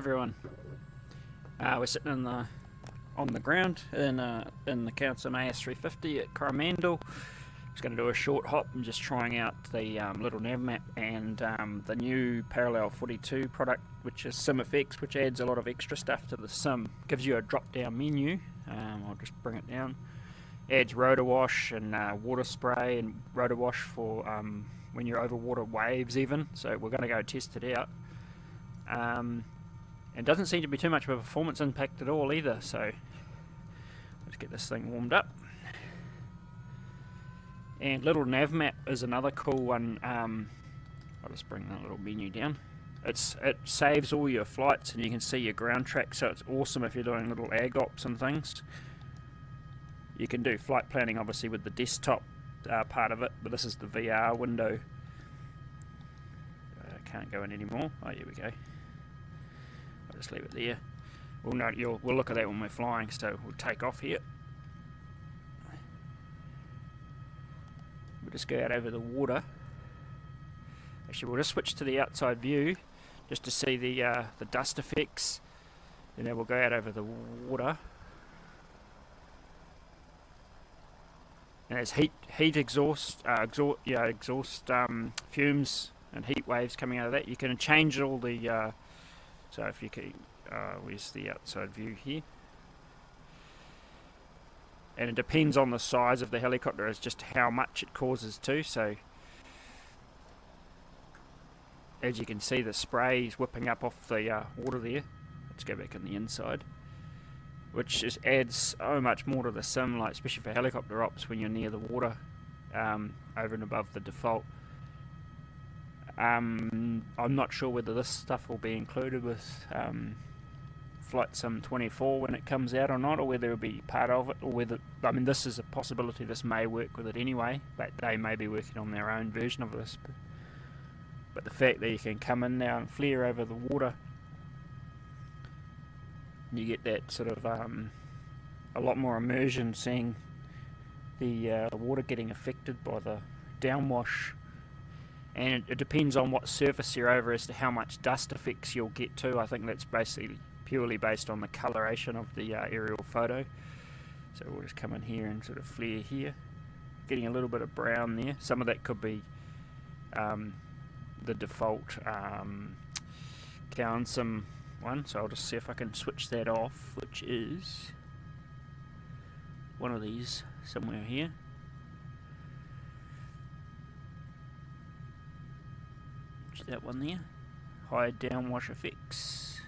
everyone. We're sitting on the ground in the Council AS350 at Coromandel. Just going to do a short hop and just trying out the Little Nav map and the new Parallel 42 product, which is SimFx, which adds a lot of extra stuff to the sim. Gives you a drop-down menu. I'll just bring it down. Adds rotor wash and water spray and rotor wash for when you're over water waves even. So we're going to go test it out. It doesn't seem to be too much of a performance impact at all either, so let's get this thing warmed up. And Little Nav map is another cool one. I'll just bring that little menu down. It saves all your flights and you can see your ground track, so it's awesome if you're doing little ag ops and things. You can do flight planning obviously with the desktop part of it, but this is the VR window. I can't go in anymore. Oh, here we go. I'll just leave it there. We'll look at that when we're flying, so we'll take off here. We'll just go out over the water. Actually, we'll just switch to the outside view just to see the dust effects. And then we'll go out over the water. And there's heat exhaust fumes and heat waves coming out of that. You can change all the so if you can, where's the outside view here? And it depends on the size of the helicopter as just how much it causes too. So as you can see, the spray is whipping up off the water there. Let's go back on the inside, which just adds so much more to the sim, like especially for helicopter ops when you're near the water, over and above the default. I'm not sure whether this stuff will be included with Flight Sim 24 when it comes out or not, or whether it'll be part of it, or whether, I mean, this is a possibility, this may work with it anyway, but they may be working on their own version of this. But the fact that you can come in now and flare over the water, you get that sort of a lot more immersion, seeing the water getting affected by the downwash. And it depends on what surface you're over as to how much dust effects you'll get too. I think that's basically purely based on the coloration of the aerial photo. So we'll just come in here and sort of flare here, getting a little bit of brown there. Some of that could be the default Sim one, so I'll just see if I can switch that off, which is one of these somewhere here. That one there, hide downwash effects,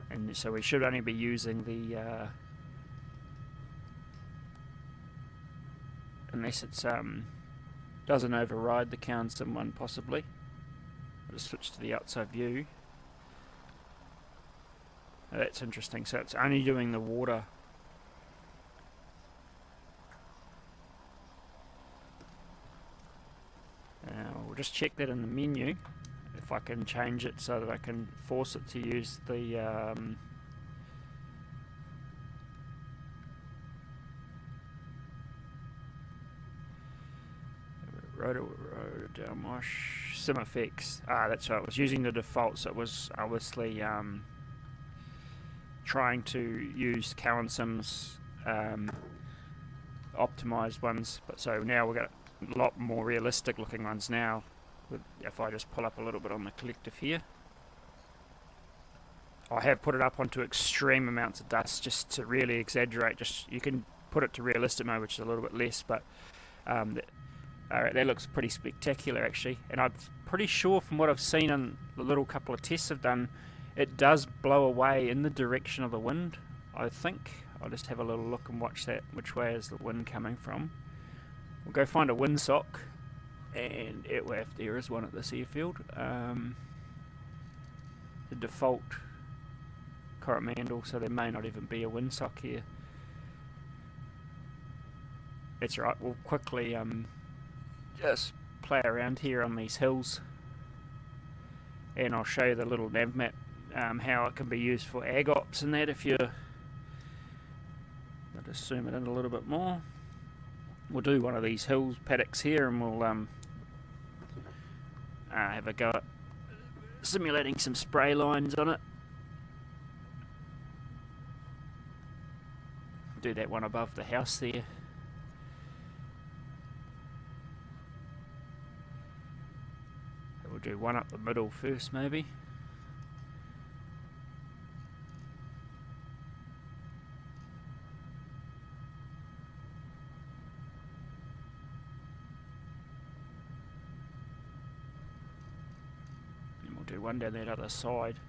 and so we should only be using the unless it's doesn't override the Sim one possibly. I'll just switch to the outside view. Now that's interesting, so it's only doing the water. We'll just check that in the menu if I can change it so that I can force it to use the rotor downwash SimFx. That's right, it was using the default, so it was obviously trying to use Sim's optimized ones, but so now we've got a lot more realistic looking ones now. If I just pull up a little bit on the collective here, I have put it up onto extreme amounts of dust just to really exaggerate. Just you can put it to realistic mode, which is a little bit less, but that looks pretty spectacular actually. And I'm pretty sure from what I've seen on the little couple of tests I've done, it does blow away in the direction of the wind. I think I'll just have a little look and watch that. Which way is the wind coming from? We'll go find a windsock, and if there is one at this airfield. The default Coromandel, so there may not even be a windsock here. That's right, we'll quickly just play around here on these hills, and I'll show you the Little Nav map, how it can be used for ag ops and that. If you're, I'll just zoom it in a little bit more. We'll do one of these hills paddocks here, and we'll have a go at simulating some spray lines on it. Do that one above the house there. We'll do one up the middle first, maybe. And we'll do one down that other side.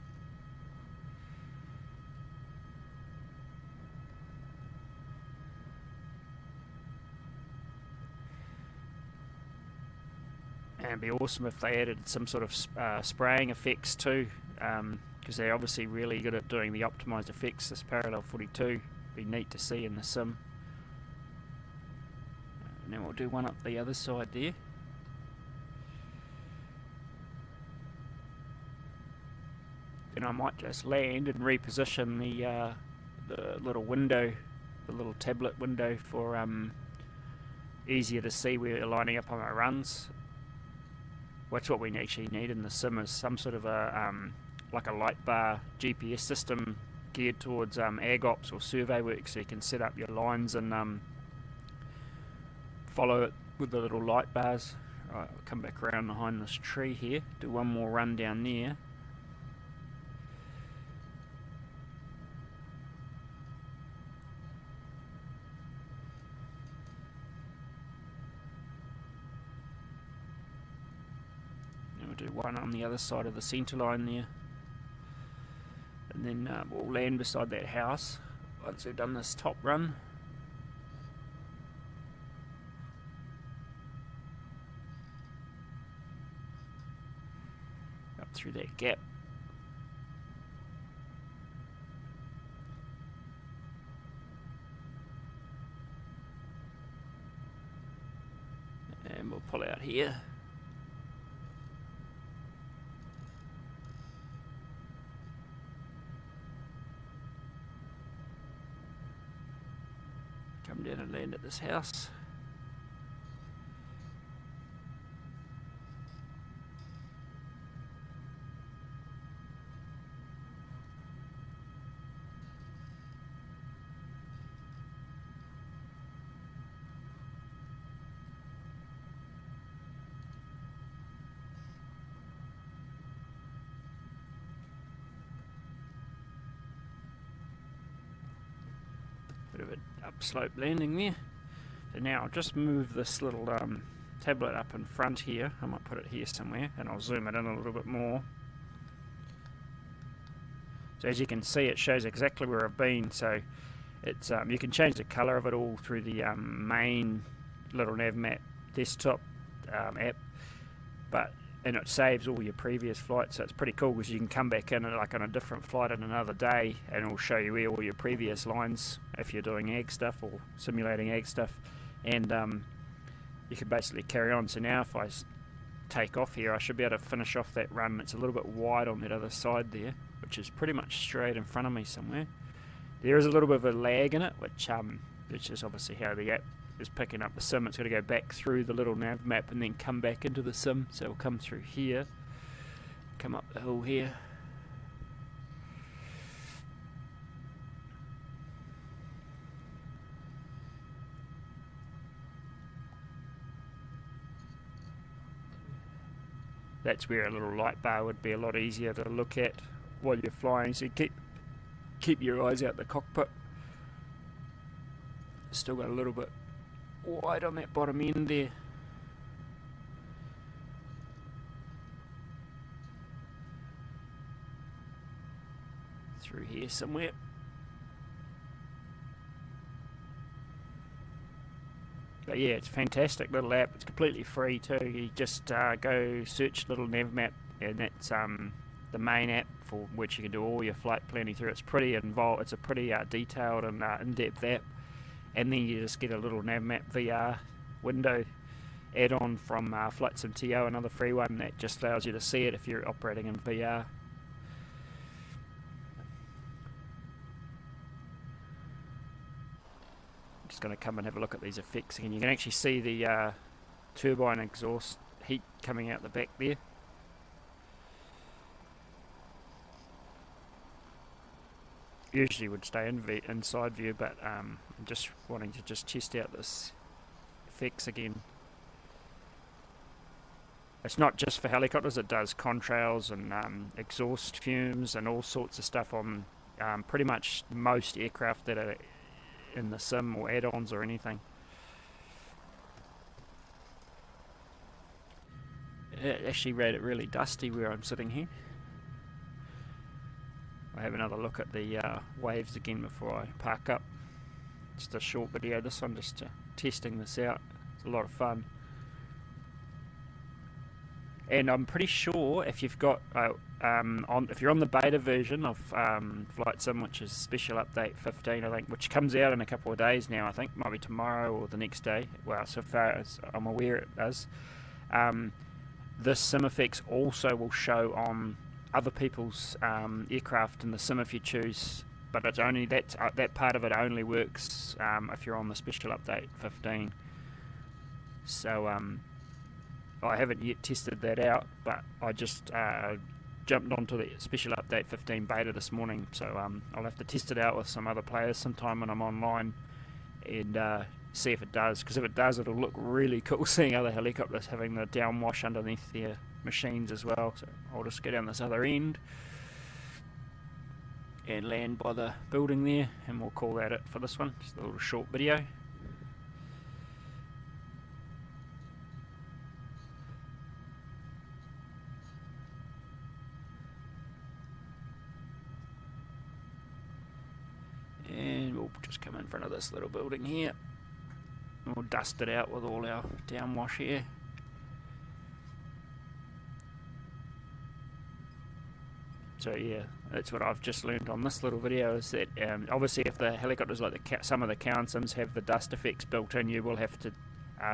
And it'd be awesome if they added some sort of spraying effects too, because they're obviously really good at doing the optimized effects. This parallel 42 be neat to see in the sim. And then we'll do one up the other side there. Then I might just land and reposition the little window, the little tablet window, for easier to see where you're lining up on my runs. That's what we actually need in the sim, is some sort of a like a light bar GPS system geared towards ag ops or survey work, so you can set up your lines and follow it with the little light bars. Right, I'll come back around behind this tree here, do one more run down there. Do one on the other side of the centre line there, and then we'll land beside that house once we've done this top run. Up through that gap. And we'll pull out here. Come down and land at this house. Bit of an upslope landing there. So now I'll just move this little tablet up in front here. I might put it here somewhere, and I'll zoom it in a little bit more. So as you can see, it shows exactly where I've been. So it's you can change the colour of it all through the main Little Nav map desktop app, and it saves all your previous flights, so it's pretty cool because you can come back in like on a different flight on another day and it'll show you where all your previous lines, if you're doing ag stuff or simulating ag stuff, and you can basically carry on. So now if I take off here, I should be able to finish off that run. It's a little bit wide on that other side there, which is pretty much straight in front of me somewhere. There is a little bit of a lag in it, which is obviously how the app is picking up the sim. It's got to go back through the Little Nav map and then come back into the sim. So we'll come through here, come up the hill here. That's where a little light bar would be a lot easier to look at while you're flying, so you keep your eyes out the cockpit. Still got a little bit wide on that bottom end there. Through here somewhere. But yeah, it's a fantastic little app. It's completely free too. You just go search Little Nav Map, and that's the main app for which you can do all your flight planning through. It's pretty involved. It's a pretty detailed and in-depth app. And then you just get a Little Nav Map VR window add-on from FlightSimTO, another free one that just allows you to see it if you're operating in VR. I'm just going to come and have a look at these effects again. You can actually see the turbine exhaust heat coming out the back there. usually would stay inside view, but I'm just wanting to just test out this FX again. It's not just for helicopters, it does contrails and exhaust fumes and all sorts of stuff on pretty much most aircraft that are in the sim or add-ons or anything. It actually made it really dusty where I'm sitting here. I'll have another look at the waves again before I park up. Just a short video, this one, just testing this out. It's a lot of fun. And I'm pretty sure if you've got if you're on the beta version of Flight Sim, which is Special Update 15, I think, which comes out in a couple of days now, I think, might be tomorrow or the next day. Well, so far as I'm aware it does. This SimFx also will show on other people's aircraft in the sim if you choose, but it's only that part of it only works if you're on the Special Update 15. So I haven't yet tested that out, but I just jumped onto the Special Update 15 beta this morning, so I'll have to test it out with some other players sometime when I'm online and see if it does, because if it does, it'll look really cool seeing other helicopters having the downwash underneath their machines as well. So I'll just go down this other end and land by the building there, and we'll call that it for this one. Just a little short video. And we'll just come in front of this little building here. And we'll dust it out with all our downwash here. So yeah, that's what I've just learned on this little video, is that obviously if the helicopters like some of the Cowan Sims have the dust effects built in, you will have to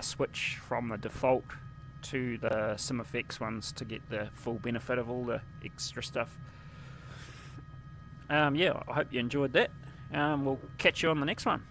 switch from the default to the SimFX ones to get the full benefit of all the extra stuff. Yeah, I hope you enjoyed that. We'll catch you on the next one.